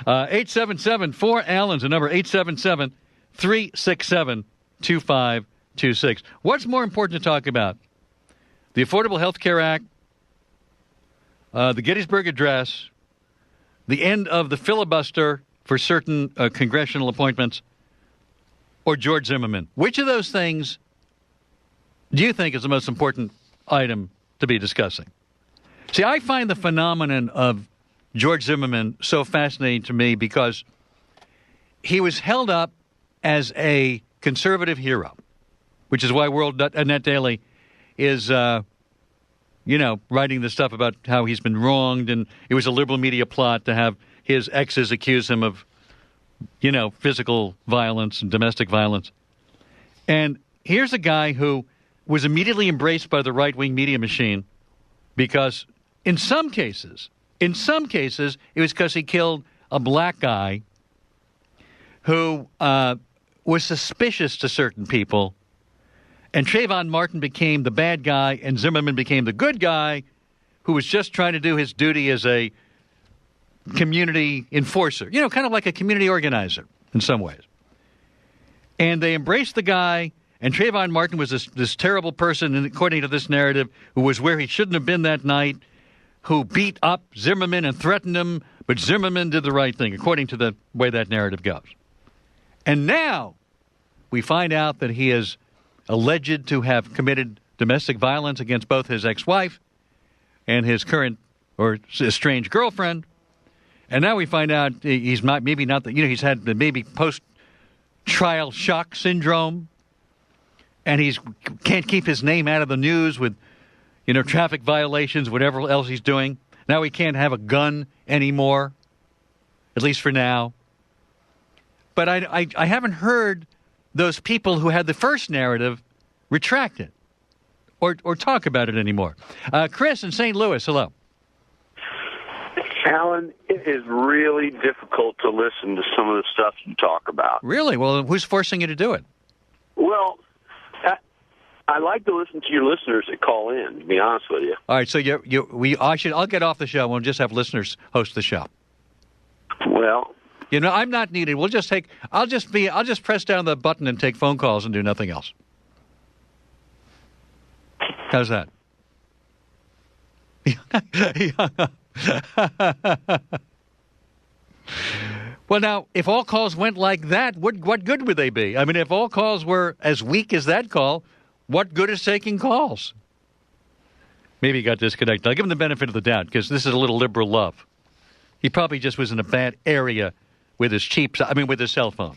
877-4-ALLEN's the number, 877-367-2526. What's more important to talk about? The Affordable Health Care Act, the Gettysburg Address, the end of the filibuster for certain congressional appointments, or George Zimmerman? Which of those things do you think is the most important item to be discussing? See, I find the phenomenon of George Zimmerman so fascinating to me because he was held up as a conservative hero, which is why Net Daily is, writing this stuff about how he's been wronged, and it was a liberal media plot to have his exes accuse him of, physical violence and domestic violence. And here's a guy who was immediately embraced by the right-wing media machine because in some cases, it was because he killed a black guy who was suspicious to certain people, and Trayvon Martin became the bad guy, and Zimmerman became the good guy who was just trying to do his duty as a community enforcer, kind of like a community organizer in some ways. And they embraced the guy, and Trayvon Martin was this terrible person, and according to this narrative, who was where he shouldn't have been that night, who beat up Zimmerman and threatened him, but Zimmerman did the right thing, according to the way that narrative goes. And now we find out that he is alleged to have committed domestic violence against both his ex-wife and his current or estranged girlfriend. And now we find out he's not, he's had maybe post-trial shock syndrome, and he can't keep his name out of the news with, traffic violations, whatever else he's doing. Now he can't have a gun anymore, at least for now. But I haven't heard those people who had the first narrative retract it or talk about it anymore. Chris in St. Louis, hello. Alan, it is really difficult to listen to some of the stuff you talk about. Really? Well, who's forcing you to do it? Well, I like to listen to your listeners that call in, to be honest with you. All right, so I'll get off the show. We'll just have listeners host the show. Well, I'm not needed. I'll just press down the button and take phone calls and do nothing else. How's that? Well, now, if all calls went like that, what good would they be? I mean, if all calls were as weak as that call, what good is taking calls? Maybe he got disconnected. I'll give him the benefit of the doubt because this is a little liberal love. He probably just was in a bad area with his with his cell phone.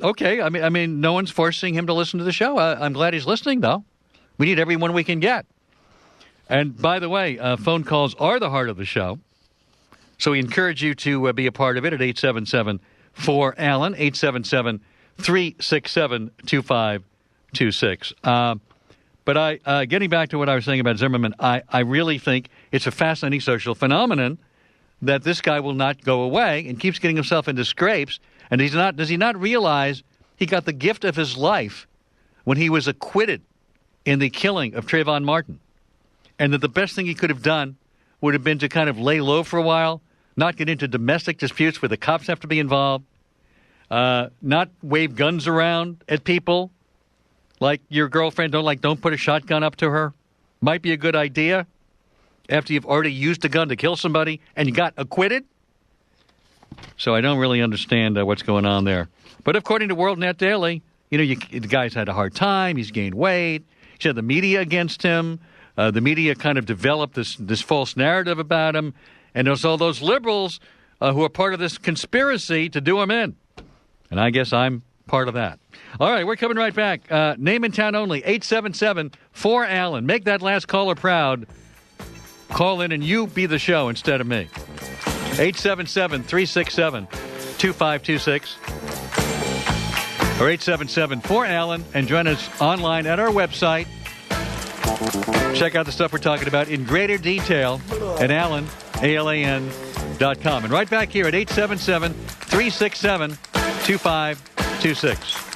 Okay, I mean, no one's forcing him to listen to the show. I'm glad he's listening, though. We need everyone we can get. And by the way, phone calls are the heart of the show. So we encourage you to be a part of it at 877-4-ALLEN, 877-367-2526. But getting back to what I was saying about Zimmerman, I really think it's a fascinating social phenomenon that this guy will not go away and keeps getting himself into scrapes. And does he not realize he got the gift of his life when he was acquitted in the killing of Trayvon Martin? And that the best thing he could have done would have been to kind of lay low for a while, not get into domestic disputes where the cops have to be involved, not wave guns around at people like your girlfriend. Don't put a shotgun up to her. Might be a good idea after you've already used a gun to kill somebody and you got acquitted. So I don't really understand what's going on there. But according to Net Daily, the guy's had a hard time. He's gained weight. He's had the media against him. The media kind of developed this false narrative about him. And there's all those liberals who are part of this conspiracy to do him in. And I guess I'm part of that. All right, we're coming right back. Name in town only, 877-4-ALLEN. Make that last caller proud. Call in and you be the show instead of me. 877-367-2526 or 877-4-ALLEN, and join us online at our website. Check out the stuff we're talking about in greater detail at ALAN.com. And right back here at 877-367-2526.